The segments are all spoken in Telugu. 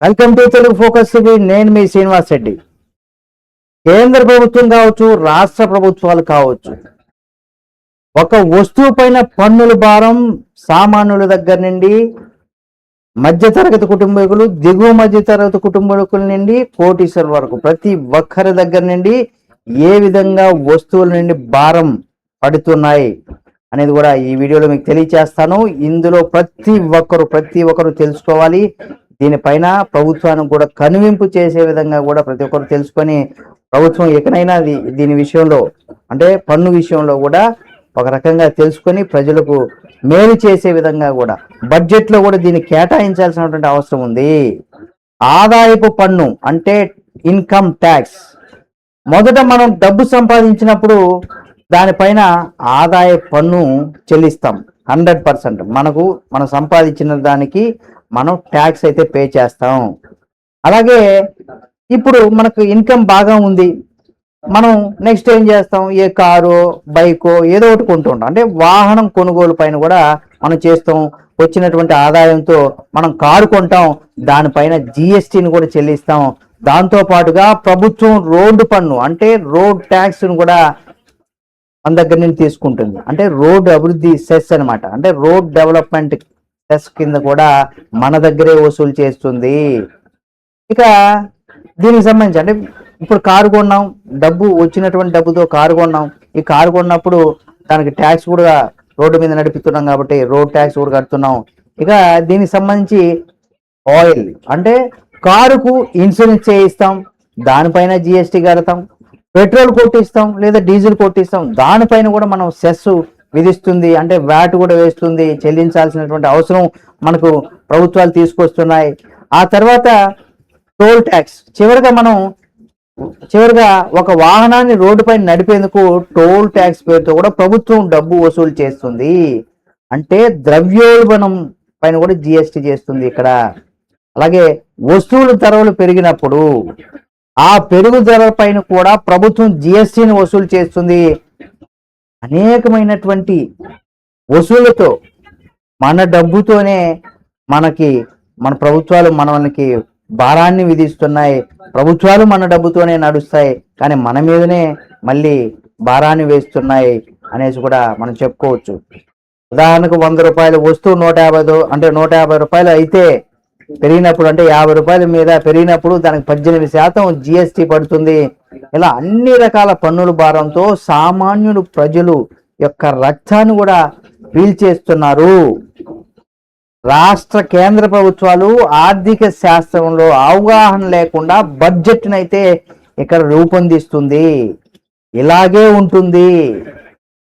Welcome to Telugu focus TV. నేను మీ శ్రీనివాస్ రెడ్డి. కేంద్ర ప్రభుత్వం కావచ్చు, రాష్ట్ర ప్రభుత్వాలు కావచ్చు, ఒక వస్తువు పైన పన్నుల భారం సామాన్యుల దగ్గర నుండి మధ్యతరగతి కుటుంబీకులు, దిగువ మధ్యతరగతి కుటుంబీకుల నుండి కోటీశ్వరుల వరకు ప్రతి ఒక్కరి దగ్గర నుండి ఏ విధంగా వస్తువుల నుండి భారం పడుతున్నాయి అనేది కూడా ఈ వీడియోలో మీకు తెలియచేస్తాను. ఇందులో ప్రతి ఒక్కరు తెలుసుకోవాలి. దీనిపైన ప్రభుత్వానికి కూడా కనువింపు చేసే విధంగా కూడా ప్రతి ఒక్కరు తెలుసుకొని ప్రభుత్వం ఎక్కడైనా దీని విషయంలో అంటే పన్ను విషయంలో కూడా ఒక రకంగా తెలుసుకొని ప్రజలకు మేలు చేసే విధంగా కూడా బడ్జెట్లో కూడా దీన్ని కేటాయించాల్సినటువంటి అవసరం ఉంది. ఆదాయపు పన్ను అంటే ఇన్కమ్ ట్యాక్స్. మొదట మనం డబ్బు సంపాదించినప్పుడు దానిపైన ఆదాయ పన్ను చెల్లిస్తాం. 100% మనం సంపాదించిన దానికి మనం ట్యాక్స్ అయితే పే చేస్తాం. అలాగే ఇప్పుడు మనకు ఇన్కమ్ బాగా ఉంది, మనం నెక్స్ట్ ఏం చేస్తాం, ఏ కారు బైకో ఏదో ఒకటి కొంటుంటాం. అంటే వాహనం కొనుగోలు పైన కూడా మనం చేస్తాం. వచ్చినటువంటి ఆదాయంతో మనం కారు కొంటాం, దానిపైన జిఎస్టీని కూడా చెల్లిస్తాం. దాంతో పాటుగా ప్రభుత్వం రోడ్డు పన్ను అంటే రోడ్ ట్యాక్స్ను కూడా మన దగ్గర నుంచి తీసుకుంటుంది. అంటే రోడ్డు అభివృద్ధి సెస్ అనమాట. అంటే రోడ్ డెవలప్మెంట్ సెస్ కింద కూడా మన దగ్గరే వసూలు చేస్తుంది. ఇక దీనికి సంబంధించి అంటే ఇప్పుడు కారు కొన్నాం, వచ్చినటువంటి డబ్బుతో కారు కొన్నాం. ఈ కారు కొన్నప్పుడు దానికి ట్యాక్స్ కూడా రోడ్డు మీద నడుపుతున్నాం కాబట్టి రోడ్ ట్యాక్స్ కూడా కడుతున్నాం. ఇక దీనికి సంబంధించి ఆయిల్ అంటే కారుకు ఇన్సూరెన్స్ చేయిస్తాం, దానిపైన జిఎస్టీ కడతాం. పెట్రోల్ కొట్టిస్తాం లేదా డీజిల్ కొట్టిస్తాం, దానిపైన కూడా మనం సెస్ విధిస్తుంది. అంటే వ్యాట్ కూడా వేస్తుంది. చెల్లించాల్సినటువంటి అవసరం మనకు ప్రభుత్వాలు తీసుకొస్తున్నాయి. ఆ తర్వాత టోల్ ట్యాక్స్. చివరిగా ఒక వాహనాన్ని రోడ్డుపైన నడిపేందుకు టోల్ ట్యాక్స్ పేరుతో కూడా ప్రభుత్వం డబ్బు వసూలు చేస్తుంది. అంటే ద్రవ్యోల్బణం పైన కూడా జిఎస్టీ చేస్తుంది ఇక్కడ. అలాగే వస్తువుల ధరలు పెరిగినప్పుడు ఆ పెరుగుదల పైన కూడా ప్రభుత్వం జిఎస్టీని వసూలు చేస్తుంది. అనేకమైనటువంటి వసూళ్లతో మన డబ్బుతోనే మన ప్రభుత్వాలు మనకి భారాన్ని విధిస్తున్నాయి. ప్రభుత్వాలు మన డబ్బుతోనే నడుస్తాయి, కానీ మన మీదనే మళ్ళీ భారాన్ని వేస్తున్నాయి అనేసి కూడా మనం చెప్పుకోవచ్చు. ఉదాహరణకు 100 రూపాయల వస్తువు 150 రూపాయలు అయితే పెరిగినప్పుడు అంటే 50 రూపాయల మీద పెరిగినప్పుడు దానికి 18% జిఎస్టీ పడుతుంది. ఇలా అన్ని రకాల పన్నుల భారంతో సామాన్యుడు ప్రజలు యొక్క రక్తాన్ని కూడా పీల్చేస్తున్నారు. రాష్ట్ర కేంద్ర ప్రభుత్వాలు ఆర్థిక శాస్త్రంలో అవగాహన లేకుండా బడ్జెట్ని అయితే ఇక్కడ రూపొందిస్తుంది. ఇలాగే ఉంటుంది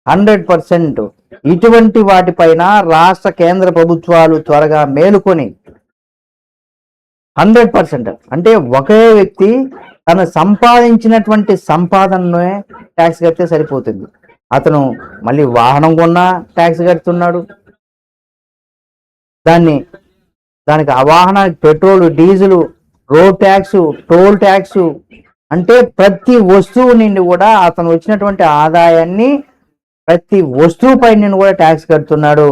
100%. ఇటువంటి వాటిపైన రాష్ట్ర కేంద్ర ప్రభుత్వాలు త్వరగా మేలుకొని 100% అంటే ఒకే వ్యక్తి తను సంపాదించినటువంటి సంపాదనను ట్యాక్స్ కడితే సరిపోతుంది. అతను మళ్ళీ వాహనం కొన్నా ట్యాక్స్ కడుతున్నాడు, దానికి ఆ వాహనానికి petrol, diesel, road tax, toll tax, అంటే ప్రతి వస్తువు నుండి కూడా అతను వచ్చినటువంటి ఆదాయాన్ని ప్రతి వస్తువు పైన కూడా ట్యాక్స్ కడుతున్నాడు.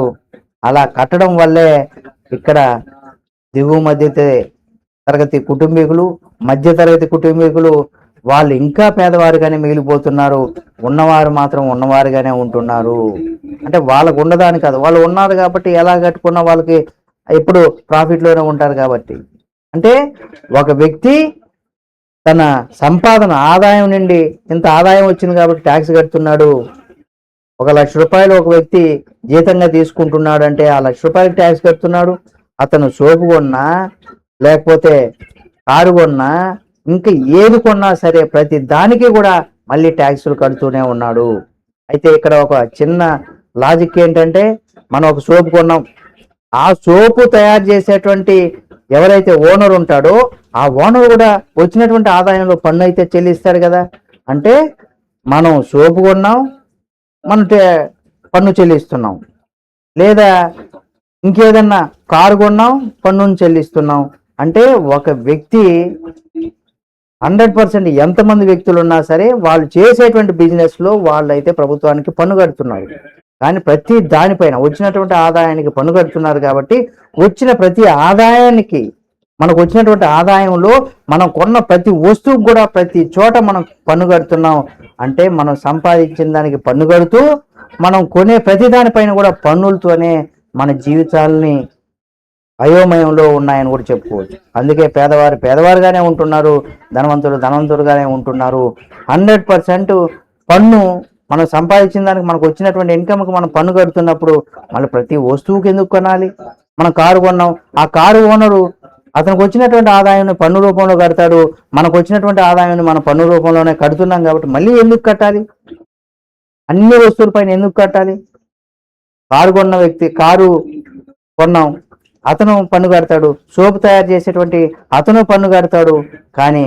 అలా కట్టడం వల్లే ఇక్కడ దిగువ మధ్యతరగతి కుటుంబీకులు, మధ్యతరగతి కుటుంబీకులు వాళ్ళు ఇంకా పేదవారుగానే మిగిలిపోతున్నారు. ఉన్నవారు మాత్రం ఉన్నవారుగానే ఉంటున్నారు. అంటే వాళ్ళకు ఉన్నదాని కాదు, వాళ్ళు ఉన్నారు కాబట్టి ఎలా కట్టుకున్నా వాళ్ళకి ఎప్పుడు ప్రాఫిట్లోనే ఉంటారు కాబట్టి. అంటే ఒక వ్యక్తి తన సంపాదన ఆదాయం నుండి ఇంత ఆదాయం వచ్చింది కాబట్టి ట్యాక్స్ కడుతున్నాడు. 1,00,000 రూపాయలు ఒక వ్యక్తి జీతంగా తీసుకుంటున్నాడు అంటే ఆ 1,00,000 రూపాయలకి ట్యాక్స్ కడుతున్నాడు. అతను సోపు కొన్నా లేకపోతే కారు కొన్నా ఇంకా ఏది కొన్నా సరే ప్రతి దానికి కూడా మళ్ళీ ట్యాక్సులు కడుతూనే ఉన్నాడు. అయితే ఇక్కడ ఒక చిన్న లాజిక్ ఏంటంటే, మనం ఒక సోపు కొన్నాం, ఆ సోపు తయారు చేసేటువంటి ఎవరైతే ఓనర్ ఉంటాడో ఆ ఓనర్ కూడా వచ్చినటువంటి ఆదాయంలో పన్ను అయితే చెల్లిస్తాడు కదా. అంటే మనం సోపు కొన్నాం, మనం పన్ను చెల్లిస్తున్నాం, లేదా ఇంకేదన్నా కారు కొన్నాం పన్నును చెల్లిస్తున్నాం. అంటే ఒక వ్యక్తి 100% ఎంతమంది వ్యక్తులు ఉన్నా సరే వాళ్ళు చేసేటువంటి బిజినెస్ లో వాళ్ళైతే ప్రభుత్వానికి పన్ను కడుతున్నారు. కానీ ప్రతి దానిపైన వచ్చినటువంటి ఆదాయానికి పన్ను కడుతున్నారు కాబట్టి వచ్చిన ప్రతి ఆదాయానికి మనకు వచ్చినటువంటి ఆదాయంలో మనం కొన్న ప్రతి వస్తువుకు కూడా ప్రతి చోట మనం పన్ను కడుతున్నాం. అంటే మనం సంపాదించిన దానికి పన్ను కడుతూ మనం కొనే ప్రతి దానిపైన కూడా పన్నులతోనే మన జీవితాలని అయోమయంలో ఉన్నాయని కూడా చెప్పుకోవచ్చు. అందుకే పేదవారు పేదవారుగానే ఉంటున్నారు, ధనవంతులు ధనవంతులుగానే ఉంటున్నారు. 100% పన్ను మనం సంపాదించిన దానికి మనకు వచ్చినటువంటి ఇన్కమ్కి మనం పన్ను కడుతున్నప్పుడు మళ్ళీ ప్రతి వస్తువుకి ఎందుకు కొనాలి? మనం కారు కొన్నాం, ఆ కారు ఓనరు అతనికి వచ్చినటువంటి ఆదాయాన్ని పన్ను రూపంలో కడతాడు, మనకు వచ్చినటువంటి ఆదాయాన్ని మన పన్ను రూపంలోనే కడుతున్నాం కాబట్టి మళ్ళీ ఎందుకు కట్టాలి? అన్ని వస్తువులపైన ఎందుకు కట్టాలి? కారు కొన్న వ్యక్తి కారు కొన్నాం, అతను పన్ను కడతాడు, సోపు తయారు చేసేటువంటి అతను పన్ను కడతాడు. కానీ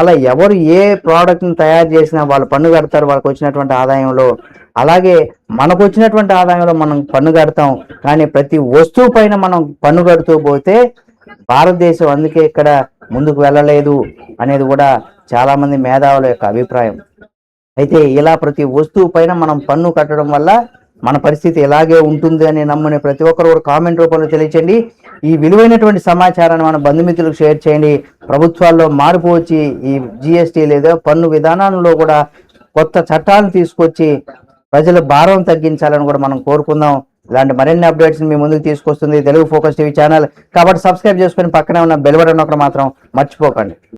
అలా ఎవరు ఏ ప్రోడక్ట్ని తయారు చేసినా వాళ్ళు పన్ను కడతారు వాళ్ళకి వచ్చినటువంటి ఆదాయంలో. అలాగే మనకు వచ్చినటువంటి ఆదాయంలో మనం పన్ను కడతాం, కానీ ప్రతి వస్తువు పైన మనం పన్ను కడుతూ పోతే భారతదేశం అందుకే ఇక్కడ ముందుకు వెళ్ళలేదు అనేది కూడా చాలామంది మేధావుల యొక్క అభిప్రాయం. అయితే ఇలా ప్రతి వస్తువు పైన మనం పన్ను కట్టడం వల్ల మన పరిస్థితి ఎలాగే ఉంటుంది అని నమ్మునే ప్రతి ఒక్కరు కూడా కామెంట్ రూపంలో తెలియచేయండి. ఈ విలువైనటువంటి సమాచారాన్ని మన బంధుమిత్రులకు షేర్ చేయండి. ప్రభుత్వాల్లో మార్పు వచ్చి ఈ జిఎస్టీ లేదా పన్ను విధానాల్లో కూడా కొత్త చట్టాలను తీసుకొచ్చి ప్రజల భారం తగ్గించాలని కూడా మనం కోరుకుందాం. ఇలాంటి మరిన్ని అప్డేట్స్ మీ ముందుకు తీసుకొస్తుంది తెలుగు ఫోకస్ టీవీ ఛానల్. కాబట్టి సబ్స్క్రైబ్ చేసుకొని పక్కనే ఉన్న బెల్ బటన్ ఒకటి మాత్రం మర్చిపోకండి.